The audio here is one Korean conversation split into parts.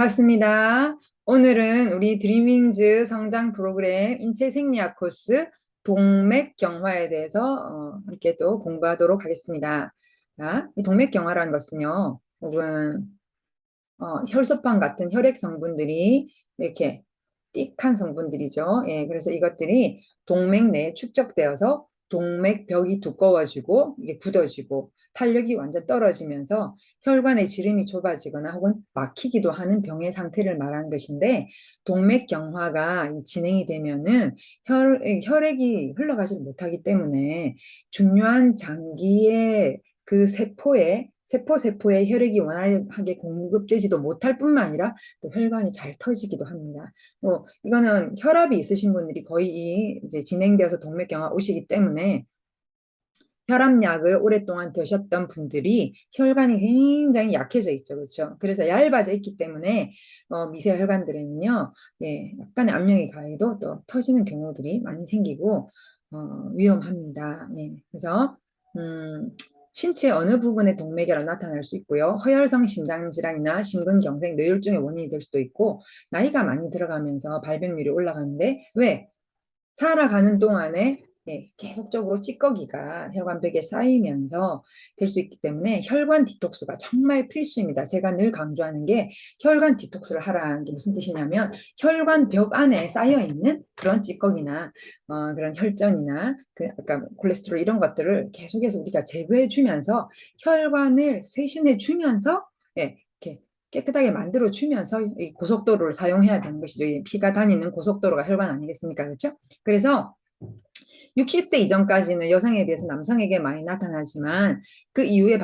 반갑습니다. 오늘은 우리 드리밍즈 성장 프로그램 인체 생리학 코스 동맥경화에 대해서 함께 또 공부하도록 하겠습니다. 자, 이 동맥경화라는 것은요, 혹은 혈소판 같은 혈액 성분들이 이렇게 띡한 성분들이죠. 예, 그래서 이것들이 동맥 내에 축적되어서 동맥벽이 두꺼워지고 이게 굳어지고 탄력이 완전 떨어지면서 혈관의 지름이 좁아지거나 혹은 막히기도 하는 병의 상태를 말하는 것인데 동맥경화가 진행이 되면은 혈액이 흘러가지 못하기 때문에 중요한 장기의 그 세포에 혈액이 원활하게 공급되지도 못할 뿐만 아니라 또 혈관이 잘 터지기도 합니다. 이거는 혈압이 있으신 분들이 거의 이제 진행되어서 동맥경화 오시기 때문에 혈압약을 오랫동안 드셨던 분들이 혈관이 굉장히 약해져 있죠. 그렇죠? 그래서 얇아져 있기 때문에 미세 혈관들에는요, 예, 약간의 압력이 가해도 또 터지는 경우들이 많이 생기고 위험합니다. 예, 그래서 음, 신체 어느 부분에 동맥이라 나타날 수 있고요. 허혈성 심장질환이나 심근경색, 뇌혈중의 원인이 될 수도 있고 나이가 많이 들어가면서 발병률이 올라가는데 왜? 살아가는 동안에 계속적으로 찌꺼기가 혈관벽에 쌓이면서 될 수 있기 때문에 혈관 디톡스가 정말 필수입니다. 제가 늘 강조하는 게 혈관 디톡스를 하라는 게 무슨 뜻이냐면 혈관벽 안에 쌓여 있는 그런 찌꺼기나 그런 혈전이나 아까 콜레스테롤 이런 것들을 계속해서 우리가 제거해 주면서 혈관을 쇄신해 주면서 이렇게 깨끗하게 만들어 주면서 이 고속도로를 사용해야 되는 것이죠. 피가 다니는 고속도로가 혈관 아니겠습니까? 그렇죠? 그래서 60세 이전까지는 여성에 비해서 남성에게 많이 나타나지만 그 이후에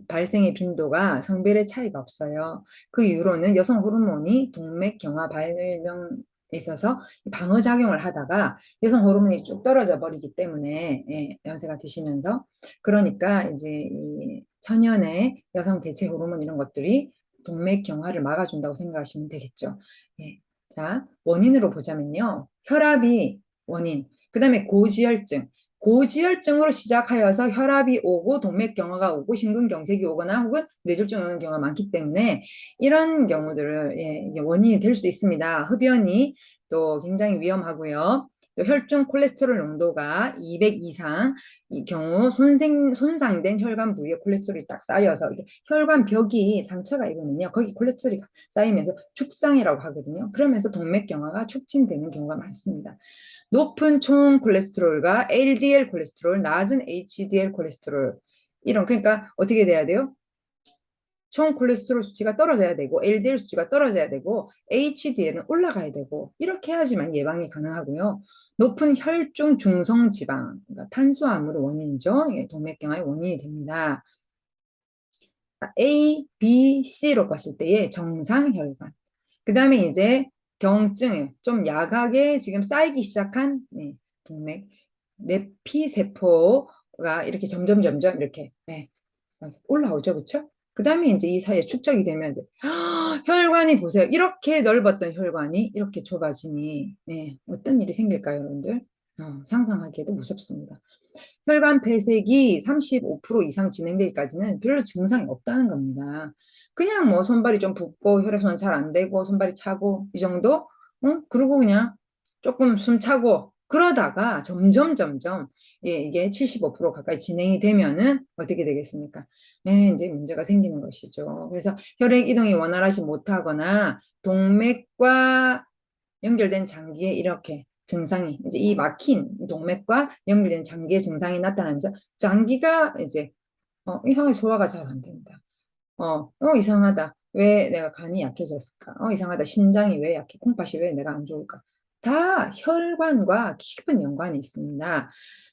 발생의 빈도가 성별의 차이가 없어요. 그 이후로는 여성 호르몬이 동맥경화 발병에 있어서 방어작용을 하다가 여성 호르몬이 쭉 떨어져 버리기 때문에 연세가 드시면서 그러니까 이제 이 천연의 여성 대체 호르몬 이런 것들이 동맥경화를 막아준다고 생각하시면 되겠죠. 예. 자, 원인으로 보자면요. 혈압이 원인, 그 다음에 고지혈증. 고지혈증으로 시작하여서 혈압이 오고 동맥경화가 오고 심근경색이 오거나 혹은 뇌졸중이 오는 경우가 많기 때문에 이런 경우들을 이게 원인이 될 수 있습니다. 흡연이 또 굉장히 위험하고요. 또 혈중 콜레스테롤 농도가 200 이상 이 경우 손상된 혈관 부위에 콜레스테롤이 딱 쌓여서 혈관 벽이 상처가 입으면요. 거기 콜레스테롤이 쌓이면서 죽상이라고 하거든요. 그러면서 동맥경화가 촉진되는 경우가 많습니다. 높은 총 콜레스테롤과 LDL 콜레스테롤, 낮은 HDL 콜레스테롤 이런 그러니까 어떻게 돼야 돼요? 총 콜레스테롤 수치가 떨어져야 되고 LDL 수치가 떨어져야 되고 HDL은 올라가야 되고 이렇게 해야지만 예방이 가능하고요. 높은 혈중 중성 지방, 그러니까 탄수화물의 원인이죠. 동맥경화의 원인이 됩니다. A, B, C로 봤을 때의 정상 혈관. 그 다음에 이제 경증, 좀 약하게 지금 쌓이기 시작한 동맥, 내피세포가 이렇게 점점 이렇게 올라오죠. 그쵸? 그 다음에 이제 이 사이에 축적이 되면 혈관이 보세요. 이렇게 넓었던 혈관이 이렇게 좁아지니 어떤 일이 생길까요, 여러분들? 상상하기에도 무섭습니다. 혈관 폐색이 35% 이상 진행되기까지는 별로 증상이 없다는 겁니다. 그냥 뭐 손발이 좀 붓고 혈액순환 잘 안 되고 손발이 차고 이 정도? 그리고 그냥 조금 숨 차고 그러다가 점점 이게 75% 가까이 진행이 되면은 어떻게 되겠습니까? 이제 문제가 생기는 것이죠. 그래서 혈액 이동이 원활하지 못하거나 동맥과 연결된 장기에 이렇게 증상이 이제 이 막힌 동맥과 연결된 장기의 증상이 나타나면서 장기가 이제 이상하게 소화가 잘 안 된다. 이상하다. 왜 내가 간이 약해졌을까? 이상하다. 신장이 왜 약해? 콩팥이 왜 내가 안 좋을까? 다 혈관과 깊은 연관이 있습니다.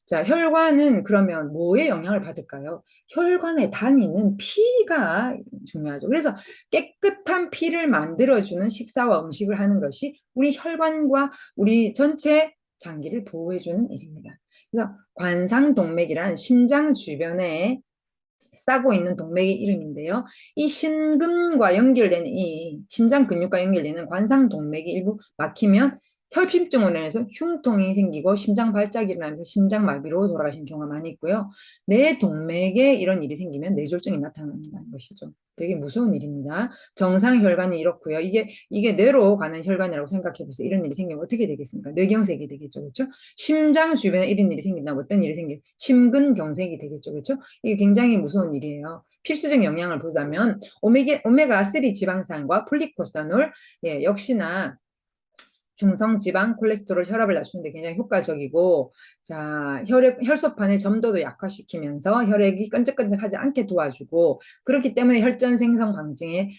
자, 혈관은 그러면 뭐에 영향을 받을까요? 혈관에 다니는 피가 중요하죠. 그래서 깨끗한 피를 만들어주는 식사와 음식을 하는 것이 우리 혈관과 우리 전체 장기를 보호해주는 일입니다. 그래서 관상동맥이란 심장 주변에 싸고 있는 동맥의 이름인데요. 이 심근과 연결되는 이 심장 근육과 연결되는 관상 동맥이 일부 막히면 협심증으로 인해서 흉통이 생기고 심장 발작이 일어나면서 심장마비로 돌아가시는 경우가 많이 있고요. 뇌 동맥에 이런 일이 생기면 뇌졸중이 나타난다는 것이죠. 되게 무서운 일입니다. 정상 혈관이 이렇고요. 이게 뇌로 가는 혈관이라고 생각해 보세요. 이런 일이 생기면 어떻게 되겠습니까? 뇌경색이 되겠죠. 그렇죠? 심장 주변에 이런 일이 생긴다면 어떤 일이 생겨? 심근경색이 되겠죠. 그렇죠? 이게 굉장히 무서운 일이에요. 필수적 영양을 보자면 오메가3 지방산과 폴리코사놀, 예, 역시나 중성지방 콜레스테롤 혈압을 낮추는데 굉장히 효과적이고, 자, 혈소판의 점도도 약화시키면서 혈액이 끈적끈적하지 않게 도와주고, 그렇기 때문에 혈전 생성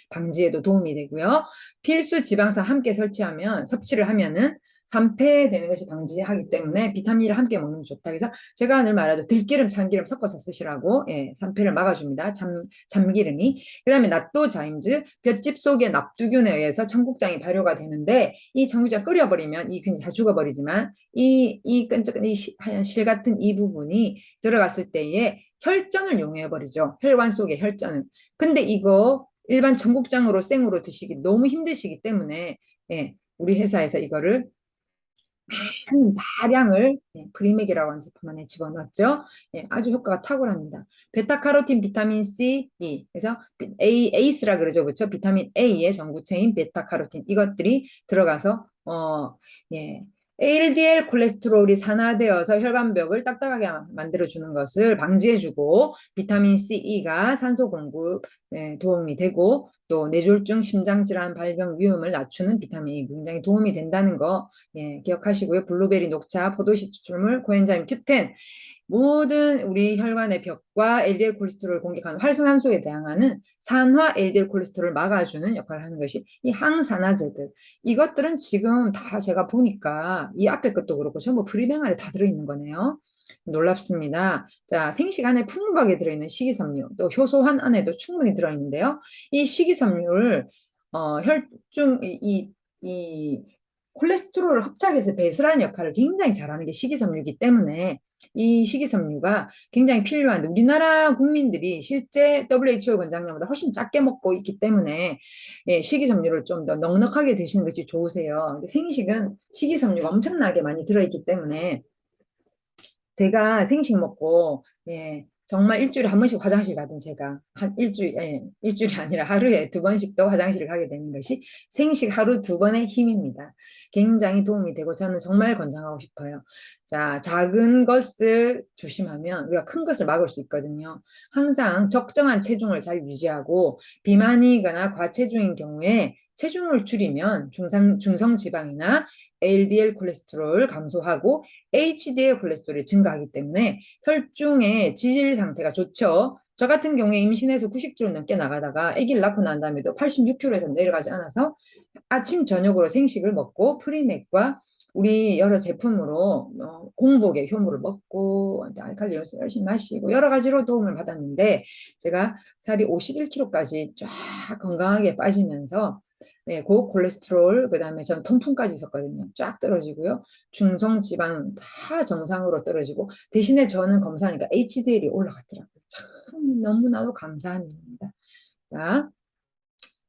방지에도 도움이 되고요. 필수 지방산 함께 섭취를 하면은 산패되는 것이 방지하기 때문에 비타민을 함께 먹는 게 좋다. 그래서 제가 늘 말하죠. 들기름, 참기름 섞어서 쓰시라고. 예, 산패를 막아줍니다. 참기름이. 그다음에 나토자임즈, 볏짚 속의 납두균에 의해서 청국장이 발효가 되는데, 이 청국장 끓여버리면 이 균이 다 죽어버리지만 이 끈적한 하얀 실 같은 이 부분이 들어갔을 때에 혈전을 용해버리죠. 혈관 속의 혈전을. 근데 이거 일반 청국장으로 생으로 드시기 너무 힘드시기 때문에, 예, 우리 회사에서 이거를 한 다량을, 예, 프리맥이라고 하는 제품 안에 집어넣었죠. 예, 아주 효과가 탁월합니다. 베타카로틴, 비타민 C, E. 그래서 에이스라 그러죠. 그렇죠? 비타민 A의 전구체인 베타카로틴. 이것들이 들어가서, 예, LDL 콜레스테롤이 산화되어서 혈관벽을 딱딱하게 만들어주는 것을 방지해주고, 비타민 C, E가 산소 공급, 예, 도움이 되고, 또 뇌졸중, 심장질환 발병 위험을 낮추는 비타민이 굉장히 도움이 된다는 거, 예, 기억하시고요. 블루베리, 녹차, 포도씨 추출물, 코엔자임 Q10, 모든 우리 혈관의 벽과 LDL 콜레스테롤을 공격하는 활성산소에 대항하는 산화 LDL 콜레스테롤을 막아주는 역할을 하는 것이 이 항산화제들. 이것들은 지금 다 제가 보니까 이 앞에 것도 그렇고 전부 프리뱅 안에 다 들어있는 거네요. 놀랍습니다. 자, 생식 안에 풍부하게 들어있는 식이섬유, 또 효소환 안에도 충분히 들어있는데요. 이 식이섬유를 혈중 이 콜레스테롤을 흡착해서 배설하는 역할을 굉장히 잘하는 게 식이섬유이기 때문에 이 식이섬유가 굉장히 필요한데, 우리나라 국민들이 실제 WHO 권장량보다 훨씬 작게 먹고 있기 때문에, 예, 식이섬유를 좀 더 넉넉하게 드시는 것이 좋으세요. 근데 생식은 식이섬유가 엄청나게 많이 들어있기 때문에 제가 생식 먹고, 예, 정말 일주일에 한 번씩 화장실 가든 제가 일주일이 아니라 하루에 두 번씩도 화장실을 가게 되는 것이 생식 하루 두 번의 힘입니다. 굉장히 도움이 되고 저는 정말 권장하고 싶어요. 자, 작은 것을 조심하면 우리가 큰 것을 막을 수 있거든요. 항상 적정한 체중을 잘 유지하고, 비만이거나 과체중인 경우에 체중을 줄이면 중성 지방이나 LDL 콜레스테롤 감소하고 HDL 콜레스테롤이 증가하기 때문에 혈중의 지질 상태가 좋죠. 저 같은 경우에 임신해서 90kg 넘게 나가다가 아기를 낳고 난 다음에도 86kg에서 내려가지 않아서 아침 저녁으로 생식을 먹고 프리맥과 우리 여러 제품으로 공복에 효모를 먹고 알칼리 요소 열심히 마시고 여러 가지로 도움을 받았는데, 제가 살이 51kg까지 쫙 건강하게 빠지면서, 네, 고콜레스테롤, 그다음에 전 통풍까지 있었거든요. 쫙 떨어지고요. 중성 지방 다 정상으로 떨어지고, 대신에 저는 검사하니까 HDL이 올라갔더라고요. 참 너무나도 감사한 일입니다. 자,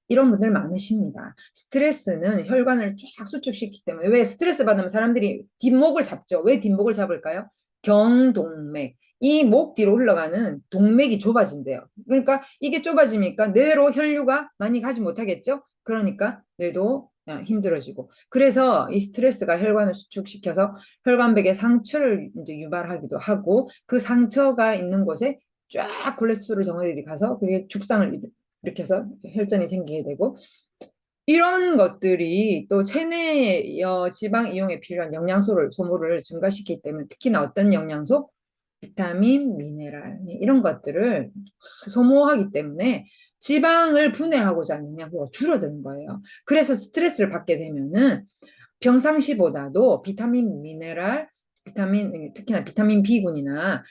이런 분들 많으십니다. 스트레스는 혈관을 쫙 수축시키기 때문에, 왜 스트레스 받으면 사람들이 뒷목을 잡죠? 왜 뒷목을 잡을까요? 경동맥. 이 목 뒤로 흘러가는 동맥이 좁아진대요. 그러니까 이게 좁아지니까 뇌로 혈류가 많이 가지 못하겠죠? 그러니까 뇌도 힘들어지고. 그래서 이 스트레스가 혈관을 수축시켜서 혈관벽에 상처를 이제 유발하기도 하고, 그 상처가 있는 곳에 쫙 콜레스테롤 덩어리들이 가서 그게 죽상을 이렇게 해서 혈전이 생기게 되고, 이런 것들이 또 체내 지방 이용에 필요한 영양소를 소모를 증가시키기 때문에, 특히나 어떤 영양소, 비타민, 미네랄, 이런 것들을 소모하기 때문에 지방을 분해하고자 하는 영양소가 줄어드는 거예요. 그래서 스트레스를 받게 되면은 평상시보다도 비타민, 미네랄, 특히나 비타민 B군이나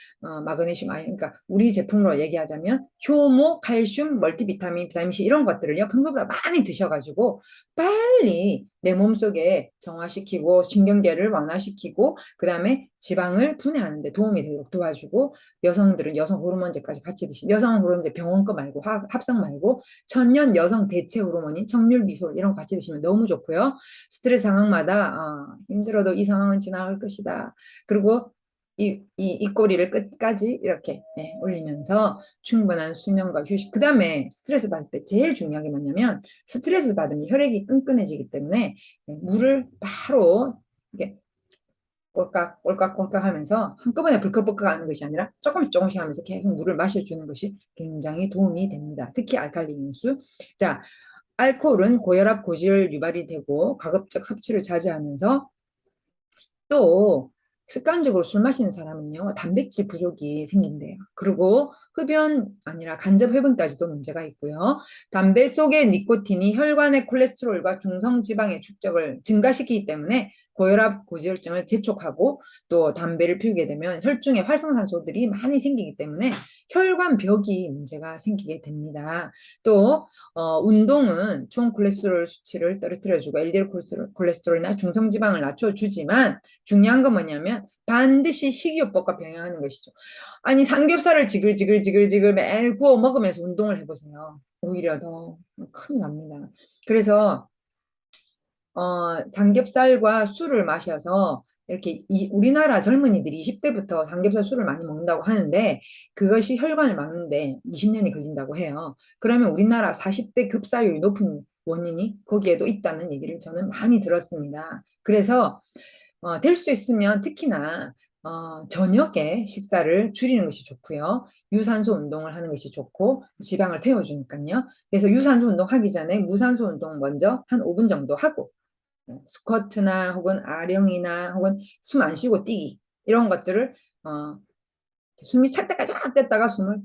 마그네슘, 그러니까 우리 제품으로 얘기하자면 효모, 칼슘, 멀티비타민, 비타민 C 이런 것들을요, 평소보다 많이 드셔가지고 빨리 내 몸속에 정화시키고 신경계를 완화시키고 그다음에 지방을 분해하는 데 도움이 되도록 도와주고 여성들은 여성 호르몬제까지 같이 드시면 여성 호르몬제 병원 거 말고 합성 말고 천연 여성 대체 호르몬인 청률미솔 이런 거 같이 드시면 너무 좋고요. 스트레스 상황마다 힘들어도 이 상황은 지나갈 것이다. 그리고 이 꼬리를 끝까지 이렇게 올리면서 충분한 수면과 휴식. 그 다음에 스트레스 받을 때 제일 중요한 게 뭐냐면 스트레스 받으면 혈액이 끈끈해지기 때문에 물을 바로 이게 꼴깍꼴깍꼴깍 하면서 한꺼번에 벌컥벌컥 하는 것이 아니라 조금씩 조금씩 하면서 계속 물을 마셔주는 것이 굉장히 도움이 됩니다. 특히 알칼리 음수. 자, 알코올은 고혈압, 고지혈 유발이 되고 가급적 섭취를 자제하면서 또 습관적으로 술 마시는 사람은요, 단백질 부족이 생긴대요. 그리고 흡연 아니라 간접 흡연까지도 문제가 있고요. 담배 속의 니코틴이 혈관의 콜레스테롤과 중성지방의 축적을 증가시키기 때문에 고혈압, 고지혈증을 재촉하고 또 담배를 피우게 되면 혈중에 활성산소들이 많이 생기기 때문에 혈관벽이 문제가 생기게 됩니다. 또 운동은 총 콜레스테롤 수치를 떨어뜨려주고 LDL 콜레스테롤이나 중성지방을 낮춰주지만 중요한 건 뭐냐면 반드시 식이요법과 병행하는 것이죠. 아니 삼겹살을 지글지글 매일 구워 먹으면서 운동을 해보세요. 오히려 더 큰일 납니다. 그래서 삼겹살과 술을 마셔서 이렇게 우리나라 젊은이들이 20대부터 삼겹살 술을 많이 먹는다고 하는데 그것이 혈관을 막는데 20년이 걸린다고 해요. 그러면 우리나라 40대 급사율이 높은 원인이 거기에도 있다는 얘기를 저는 많이 들었습니다. 그래서 될 수 있으면 특히나 저녁에 식사를 줄이는 것이 좋고요. 유산소 운동을 하는 것이 좋고 지방을 태워주니까요. 그래서 유산소 운동 하기 전에 무산소 운동 먼저 한 5분 정도 하고 스쿼트나 혹은 아령이나 혹은 숨 안 쉬고 뛰기 이런 것들을 숨이 찰 때까지 쫙 뗐다가 숨을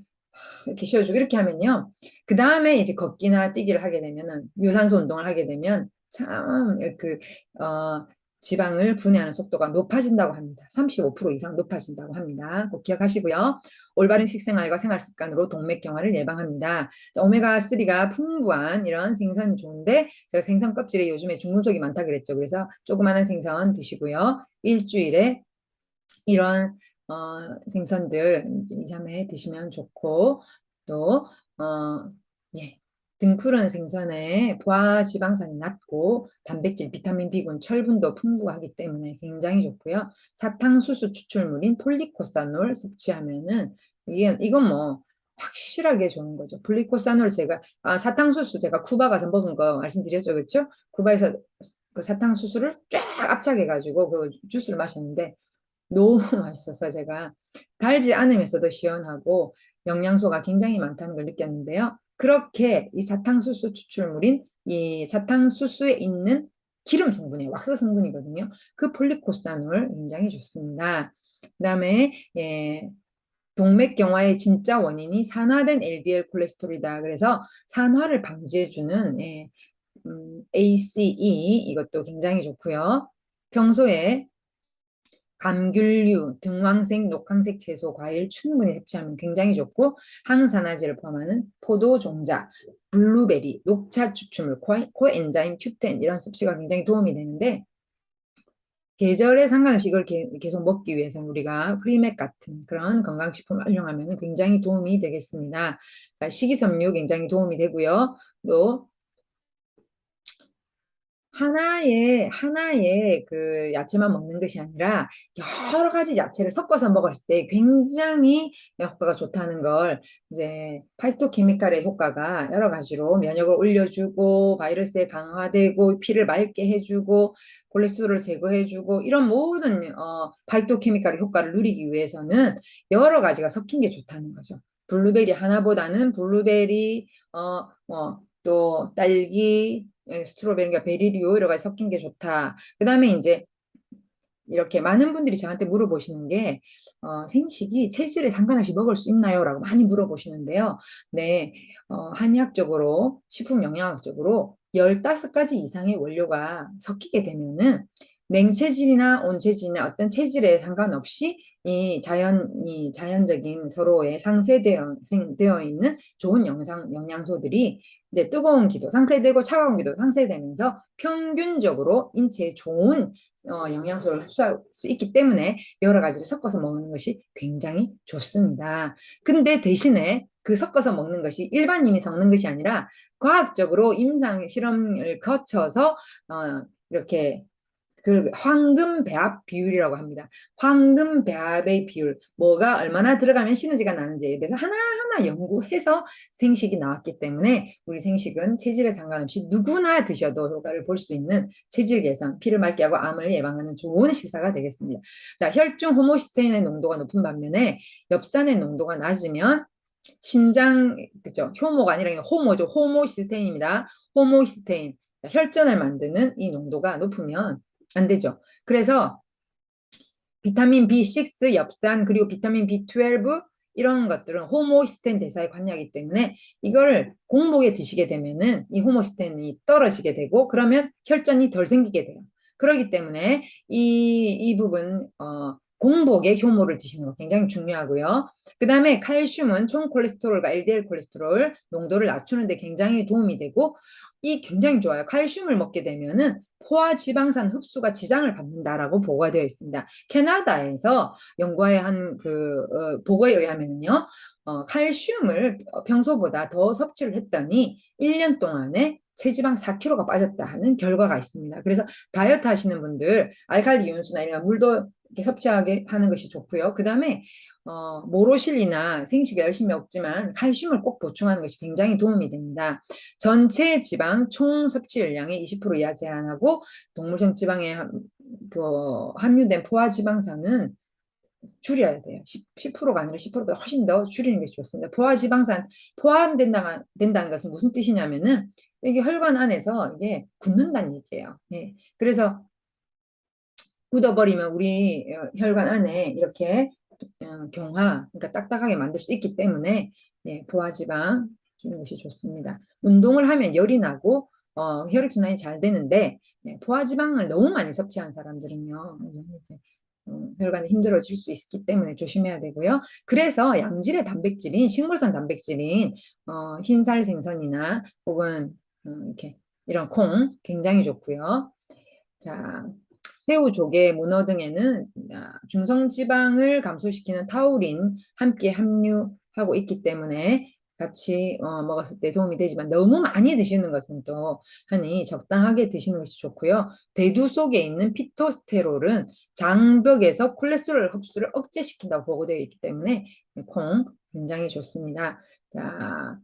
이렇게 쉬어주고 이렇게 하면요. 그 다음에 이제 걷기나 뛰기를 하게 되면은 유산소 운동을 하게 되면 참 지방을 분해하는 속도가 높아진다고 합니다. 35% 이상 높아진다고 합니다. 꼭 기억하시고요. 올바른 식생활과 생활 습관으로 동맥경화를 예방합니다. 오메가3가 풍부한 이런 생선이 좋은데 제가 생선 껍질에 요즘에 중금속이 많다 그랬죠. 그래서 조그마한 생선 드시고요. 일주일에 이런 생선들 2, 3회 드시면 좋고 또 예, 등푸른 생선에 포화 지방산이 낮고 단백질, 비타민 B군, 철분도 풍부하기 때문에 굉장히 좋고요. 사탕수수 추출물인 폴리코사놀 섭취하면은 이건 뭐 확실하게 좋은 거죠. 폴리코사놀 제가 사탕수수 제가 쿠바 가서 먹은 거 말씀드렸죠, 그렇죠? 쿠바에서 그 사탕수수를 쫙 압착해가지고 그 주스를 마셨는데 너무 맛있어서 제가 달지 않으면서도 시원하고 영양소가 굉장히 많다는 걸 느꼈는데요. 그렇게 이 사탕수수 추출물인 이 사탕수수에 있는 기름 성분이 왁스 성분이거든요. 그 폴리코사놀 굉장히 좋습니다. 그다음에 동맥경화의 진짜 원인이 산화된 LDL 콜레스테롤이다. 그래서 산화를 방지해주는 ACE 이것도 굉장히 좋고요. 평소에 감귤류, 등황색, 녹황색 채소, 과일 충분히 섭취하면 굉장히 좋고 항산화제를 포함하는 포도 종자, 블루베리, 녹차 추출물, 코엔자임 큐텐 이런 섭취가 굉장히 도움이 되는데 계절에 상관없이 이걸 계속 먹기 위해서 우리가 프리맥 같은 그런 건강식품을 활용하면 굉장히 도움이 되겠습니다. 자, 식이섬유 굉장히 도움이 되고요. 또 하나의 그 야채만 먹는 것이 아니라 여러 가지 야채를 섞어서 먹었을 때 굉장히 효과가 좋다는 걸 이제 파이토케미칼의 효과가 여러 가지로 면역을 올려주고 바이러스에 강화되고 피를 맑게 해주고 콜레스테롤을 제거해주고 이런 모든 파이토케미칼의 효과를 누리기 위해서는 여러 가지가 섞인 게 좋다는 거죠. 블루베리 하나보다는 블루베리 또 딸기 스트로베리가 베리류 여러 가지 섞인 게 좋다. 그 다음에 이제 이렇게 많은 분들이 저한테 물어보시는 게 생식이 체질에 상관없이 먹을 수 있나요? 라고 많이 물어보시는데요. 네, 한의학적으로 식품 영양학적으로 15가지 이상의 원료가 섞이게 되면은 냉체질이나 온체질이나 어떤 체질에 상관없이 이 자연적인 서로의 상쇄되어 있는 좋은 영양소들이 이제 뜨거운 기도 상쇄되고 차가운 기도 상쇄되면서 평균적으로 인체에 좋은 영양소를 흡수할 수 있기 때문에 여러 가지를 섞어서 먹는 것이 굉장히 좋습니다. 근데 대신에 그 섞어서 먹는 것이 일반인이 섞는 것이 아니라 과학적으로 임상 실험을 거쳐서 이렇게 그 황금 배합 비율이라고 합니다. 황금 배합의 비율, 뭐가 얼마나 들어가면 시너지가 나는지에 대해서 하나하나 연구해서 생식이 나왔기 때문에 우리 생식은 체질에 상관없이 누구나 드셔도 효과를 볼 수 있는 체질 개선, 피를 맑게 하고 암을 예방하는 좋은 식사가 되겠습니다. 자, 혈중 호모시스테인의 농도가 높은 반면에 엽산의 농도가 낮으면 심장, 그죠? 효모가 아니라 호모죠. 호모시스테인입니다. 호모시스테인. 혈전을 만드는 이 농도가 높으면 안 되죠. 그래서 비타민 B6, 엽산, 그리고 비타민 B12 이런 것들은 호모시스테인 대사에 관여하기 때문에 이거를 공복에 드시게 되면은 이 호모시스테인이 떨어지게 되고 그러면 혈전이 덜 생기게 돼요. 그렇기 때문에 이 부분 공복에 효모를 드시는 거 굉장히 중요하고요. 그 다음에 칼슘은 총 콜레스테롤과 LDL 콜레스테롤 농도를 낮추는 데 굉장히 도움이 되고 이 굉장히 좋아요. 칼슘을 먹게 되면은 포화 지방산 흡수가 지장을 받는다라고 보고가 되어 있습니다. 캐나다에서 연구에 한 보고에 의하면요, 칼슘을 평소보다 더 섭취를 했더니 1년 동안에 체지방 4kg가 빠졌다 하는 결과가 있습니다. 그래서 다이어트 하시는 분들 알칼리 이온수나 이런 물도 이렇게 섭취하게 하는 것이 좋고요. 그 다음에 모로실이나 생식에 열심히 없지만 칼슘을 꼭 보충하는 것이 굉장히 도움이 됩니다. 전체 지방 총 섭취율량의 20% 이하 제한하고 동물성 지방에 함유된 포화 지방산은 줄여야 돼요. 10%가 아니라 10%보다 훨씬 더 줄이는 게 좋습니다. 포화 지방산 포함된다는 것은 무슨 뜻이냐면은 이게 혈관 안에서 이게 굳는다는 얘기예요. 예. 그래서 굳어버리면 우리 혈관 안에 이렇게 경화, 그러니까 딱딱하게 만들 수 있기 때문에 예, 포화지방 주는 것이 좋습니다. 운동을 하면 열이 나고 혈액순환이 잘 되는데 예, 포화지방을 너무 많이 섭취한 사람들은요 이렇게, 혈관이 힘들어질 수 있기 때문에 조심해야 되고요. 그래서 양질의 단백질인 식물성 단백질인 흰살 생선이나 혹은 이렇게 이런 콩 굉장히 좋고요. 자, 새우, 조개, 문어 등에는 중성지방을 감소시키는 타우린 함께 함유하고 있기 때문에 같이 먹었을 때 도움이 되지만 너무 많이 드시는 것은 또 하니 적당하게 드시는 것이 좋고요. 대두 속에 있는 피토스테롤은 장벽에서 콜레스테롤 흡수를 억제시킨다고 보고되어 있기 때문에 콩 굉장히 좋습니다. 자,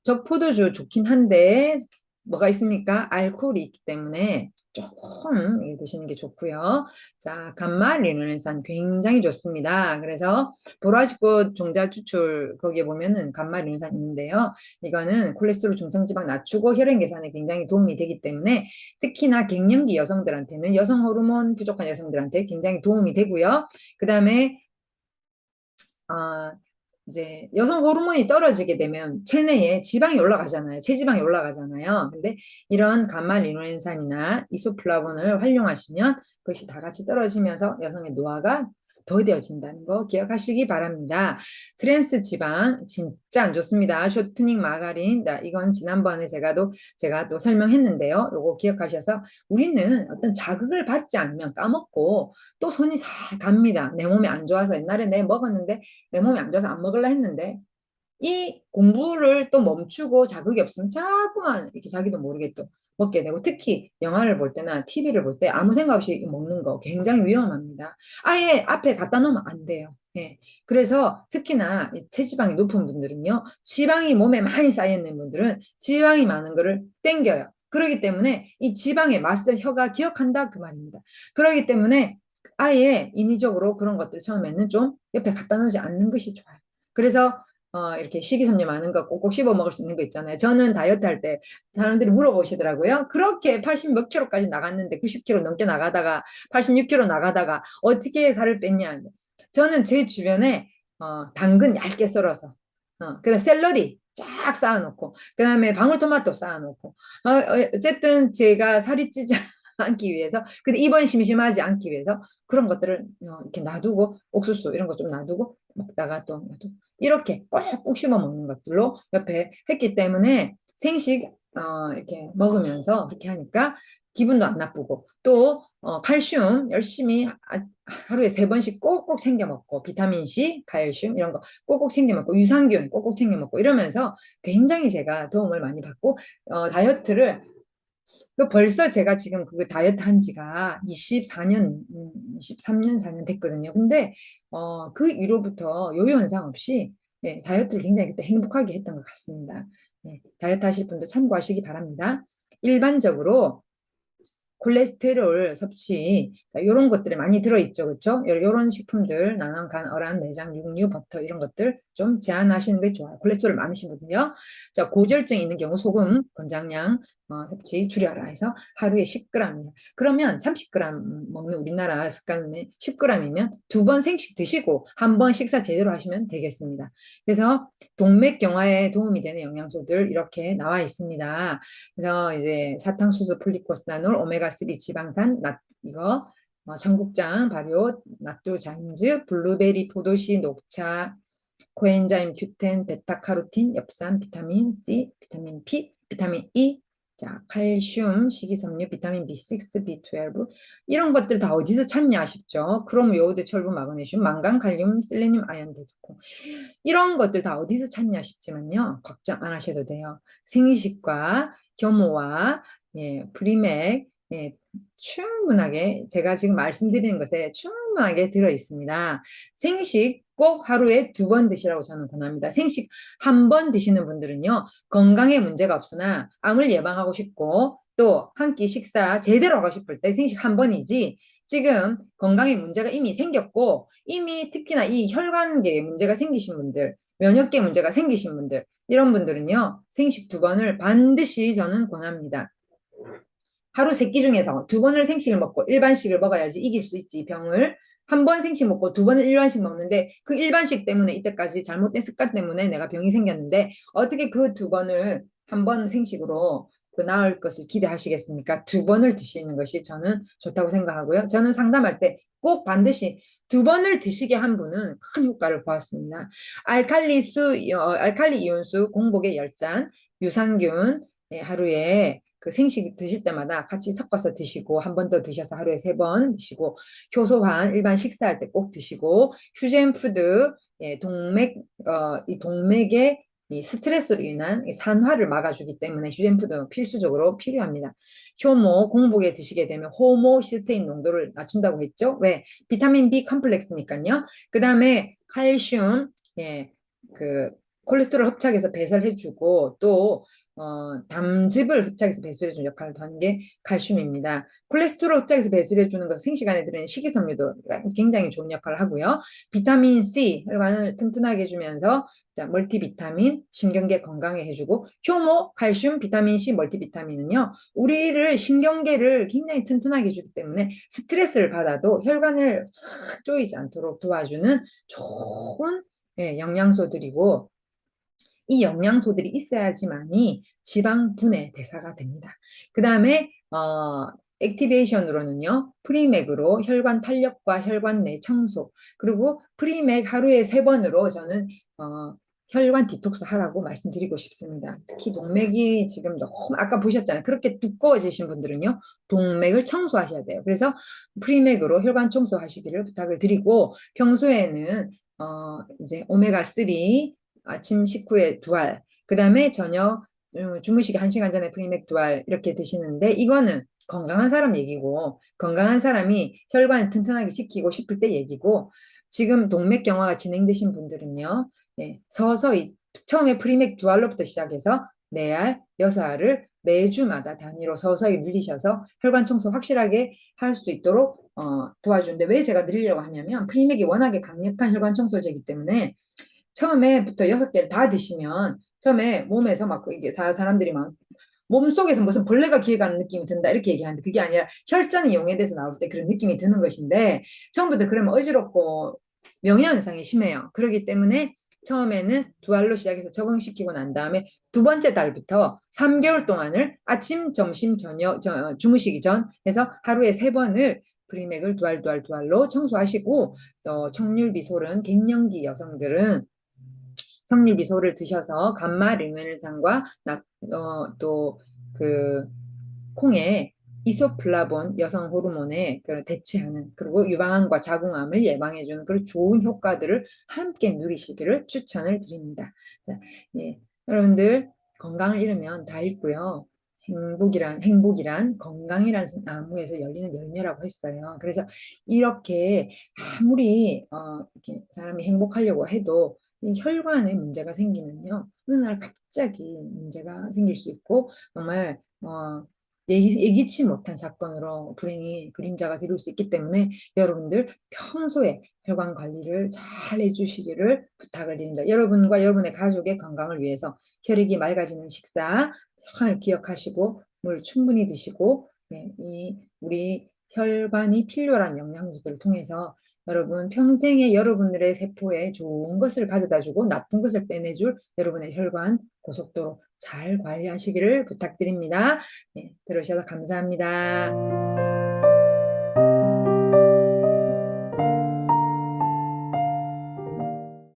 적포도주 좋긴 한데 뭐가 있습니까? 알코올이 있기 때문에 조금 드시는 게 좋고요. 자, 감마 리노렌산 굉장히 좋습니다. 그래서 보라색꽃 종자 추출 거기에 보면은 감마 리노렌산 있는데요. 이거는 콜레스테롤 중성지방 낮추고 혈액 개선에 굉장히 도움이 되기 때문에 특히나 갱년기 여성들한테는 여성 호르몬 부족한 여성들한테 굉장히 도움이 되고요. 그 다음에 이제 여성 호르몬이 떨어지게 되면 체내에 지방이 올라가잖아요. 체지방이 올라가잖아요. 근데 이런 감마 리노렌산이나 이소플라본을 활용하시면 그것이 다 같이 떨어지면서 여성의 노화가 더뎌진다는 거 기억하시기 바랍니다. 트랜스 지방 진짜 안 좋습니다. 쇼트닝 마가린, 이건 지난번에 제가 또 설명했는데요. 요거 기억하셔서 우리는 어떤 자극을 받지 않으면 까먹고 또 손이 살 갑니다. 내 몸이 안 좋아서 옛날에 내 먹었는데 내 몸이 안 좋아서 안 먹으려 했는데 이 공부를 또 멈추고 자극이 없으면 자꾸만 이렇게 자기도 모르게 또 먹게 되고 특히 영화를 볼 때나 TV를 볼 때 아무 생각 없이 먹는 거 굉장히 위험합니다. 아예 앞에 갖다 놓으면 안 돼요. 예. 그래서 특히나 체지방이 높은 분들은요, 지방이 몸에 많이 쌓여 있는 분들은 지방이 많은 거를 땡겨요. 그렇기 때문에 이 지방의 맛을 혀가 기억한다 그 말입니다. 그렇기 때문에 아예 인위적으로 그런 것들 처음에는 좀 옆에 갖다 놓지 않는 것이 좋아요. 그래서 이렇게 식이섬유 많은 거 꼭꼭 씹어 먹을 수 있는 거 있잖아요. 저는 다이어트 할 때 사람들이 물어보시더라고요. 그렇게 80 몇 킬로까지 나갔는데 90킬로 넘게 나가다가 86킬로 나가다가 어떻게 살을 뺐냐. 저는 제 주변에 당근 얇게 썰어서 그다음 샐러리 쫙 쌓아놓고 그다음에 방울토마토 쌓아놓고 어쨌든 제가 살이 찌지 않기 위해서, 근데 입은 심심하지 않기 위해서 그런 것들을 이렇게 놔두고, 옥수수 이런 거 좀 놔두고 먹다가 또 놔두고 이렇게 꼭꼭 씹어 먹는 것들로 옆에 했기 때문에 생식 이렇게 먹으면서 그렇게 하니까 기분도 안 나쁘고, 또 칼슘 열심히 하루에 3번씩 꼭꼭 챙겨 먹고, 비타민 C, 칼슘 이런 거 꼭꼭 챙겨 먹고, 유산균 꼭꼭 챙겨 먹고 이러면서 굉장히 제가 도움을 많이 받고, 다이어트를, 벌써 제가 지금 그 다이어트 한 지가 24년, 23년, 4년 됐거든요. 근데 그 이후로부터 요요 현상 없이, 네, 다이어트를 굉장히 그때 행복하게 했던 것 같습니다. 네, 다이어트 하실 분도 참고하시기 바랍니다. 일반적으로 콜레스테롤 섭취, 이런 것들이 많이 들어있죠. 그렇죠? 이런 식품들, 나는 간, 어란, 내장, 육류, 버터 이런 것들 좀 제한하시는 게 좋아요. 콜레스테롤 많으신 분들요. 자, 고지혈증 있는 경우 소금, 권장량 섭취 줄여라 해서 하루에 10g이에요. 그러면 30g 먹는 우리나라 습관은 10g이면 2번 생식 드시고 한 번 식사 제대로 하시면 되겠습니다. 그래서 동맥경화에 도움이 되는 영양소들 이렇게 나와 있습니다. 그래서 이제 사탕수수, 폴리코스나놀, 오메가3 지방산, 이거 청국장, 발효, 나토자인즈, 블루베리, 포도씨, 녹차, 코엔자임 Q10, 베타카로틴, 엽산, 비타민 C, 비타민 P, 비타민 E, 자, 칼슘, 식이섬유, 비타민 B6, B12 이런 것들 다 어디서 찾냐 싶죠. 크롬, 요오드, 철분, 마그네슘, 망간, 칼륨, 셀레늄, 아연, 대두콩 이런 것들 다 어디서 찾냐 싶지만요. 걱정 안 하셔도 돼요. 생리식과 효모와, 예, 프리맥, 예, 충분하게 제가 지금 말씀드리는 것에 충분하게 들어 있습니다. 생식 꼭 하루에 2번 드시라고 저는 권합니다. 생식 한 번 드시는 분들은요, 건강에 문제가 없으나 암을 예방하고 싶고 또 한 끼 식사 제대로 하고 싶을 때 생식 한 번이지, 지금 건강에 문제가 이미 생겼고 이미 특히나 이 혈관계에 문제가 생기신 분들, 면역계 문제가 생기신 분들, 이런 분들은요, 생식 2번을 반드시 저는 권합니다. 하루 3끼 중에서 2번을 생식을 먹고 일반식을 먹어야지 이길 수 있지, 병을. 한 번 생식 먹고 2번을 일반식 먹는데 그 일반식 때문에 이때까지 잘못된 습관 때문에 내가 병이 생겼는데 어떻게 그 2번을 한 번 생식으로 그 나을 것을 기대하시겠습니까? 2번을 드시는 것이 저는 좋다고 생각하고요. 저는 상담할 때 꼭 반드시 2번을 드시게 한 분은 큰 효과를 보았습니다. 알칼리 이온수 공복에 10잔, 유산균 하루에 그 생식 드실 때마다 같이 섞어서 드시고 한 번 더 드셔서 하루에 3번 드시고, 효소환 일반 식사할 때 꼭 드시고, 휴젠 푸드, 예, 이 동맥의 이 스트레스로 인한 이 산화를 막아주기 때문에 휴젠 푸드 필수적으로 필요합니다. 효모 공복에 드시게 되면 호모시스테인 농도를 낮춘다고 했죠. 왜? 비타민 B 컴플렉스니까요. 그 다음에 칼슘, 예, 그 콜레스테롤 흡착해서 배설해주고, 또 담즙을 흡착해서 배출해주는 역할을 하는 게 칼슘입니다. 콜레스테롤 흡착해서 배출해주는 것은 생식안에 들어있는 식이섬유도 굉장히 좋은 역할을 하고요. 비타민 C, 혈관을 튼튼하게 해주면서, 자, 멀티비타민, 신경계 건강에 해주고, 효모, 칼슘, 비타민 C, 멀티비타민은요, 우리를 신경계를 굉장히 튼튼하게 해주기 때문에 스트레스를 받아도 혈관을 확 조이지 않도록 도와주는 좋은, 예, 영양소들이고, 이 영양소들이 있어야지만이 지방 분해 대사가 됩니다. 그 다음에 액티베이션으로는요, 프리맥으로 혈관 탄력과 혈관 내 청소, 그리고 프리맥 하루에 3번으로 저는 혈관 디톡스 하라고 말씀드리고 싶습니다. 특히 동맥이 지금 너무 아까 보셨잖아요. 그렇게 두꺼워지신 분들은요, 동맥을 청소하셔야 돼요. 그래서 프리맥으로 혈관 청소하시기를 부탁을 드리고, 평소에는 이제 오메가3 아침 식후에 2알, 그 다음에 저녁 주무시기 1시간 전에 프리맥 2알 이렇게 드시는데, 이거는 건강한 사람 얘기고, 건강한 사람이 혈관을 튼튼하게 지키고 싶을 때 얘기고, 지금 동맥경화가 진행되신 분들은요, 네, 서서히 처음에 프리맥 2알로부터 시작해서 4알, 6알을 매주마다 단위로 서서히 늘리셔서 혈관 청소 확실하게 할 수 있도록 도와주는데, 왜 제가 늘리려고 하냐면 프리맥이 워낙에 강력한 혈관 청소제이기 때문에 처음에부터 6개를 다 드시면 처음에 몸에서 막 이게 다 사람들이 막 몸속에서 무슨 벌레가 기어가는 느낌이 든다 이렇게 얘기하는데, 그게 아니라 혈전이 용해돼서 나올 때 그런 느낌이 드는 것인데, 처음부터 그러면 어지럽고 명현 현상이 심해요. 그렇기 때문에 처음에는 두 알로 시작해서 적응시키고 난 다음에 두 번째 달부터 3개월 동안을 아침, 점심, 저녁, 주무시기 전 해서 하루에 세 번을 브리맥을 두 알로 청소하시고, 또 청률비솔은 갱년기 여성들은 청률비솔을 드셔서 감마 르메르산과 또그 콩에 이소플라본 여성 호르몬에 대체하는, 그리고 유방암과 자궁암을 예방해주는 그런 좋은 효과들을 함께 누리시기를 추천을 드립니다. 자, 예, 여러분들 건강을 잃으면 다 잃고요. 행복이란 건강이란 나무에서 열리는 열매라고 했어요. 그래서 이렇게 아무리 이렇게 사람이 행복하려고 해도 이 혈관에 문제가 생기면요, 어느 날 갑자기 문제가 생길 수 있고, 정말 예기치 못한 사건으로 불행이 그림자가 되올 수 있기 때문에 여러분들 평소에 혈관 관리를 잘 해주시기를 부탁을 드립니다. 여러분과 여러분의 가족의 건강을 위해서 혈액이 맑아지는 식사 잘 기억하시고, 물 충분히 드시고, 네, 우리 혈관이 필요한 영양소들을 통해서 여러분 평생에 여러분들의 세포에 좋은 것을 가져다주고 나쁜 것을 빼내줄 여러분의 혈관 고속도로 잘 관리하시기를 부탁드립니다. 네, 들어주셔서 감사합니다.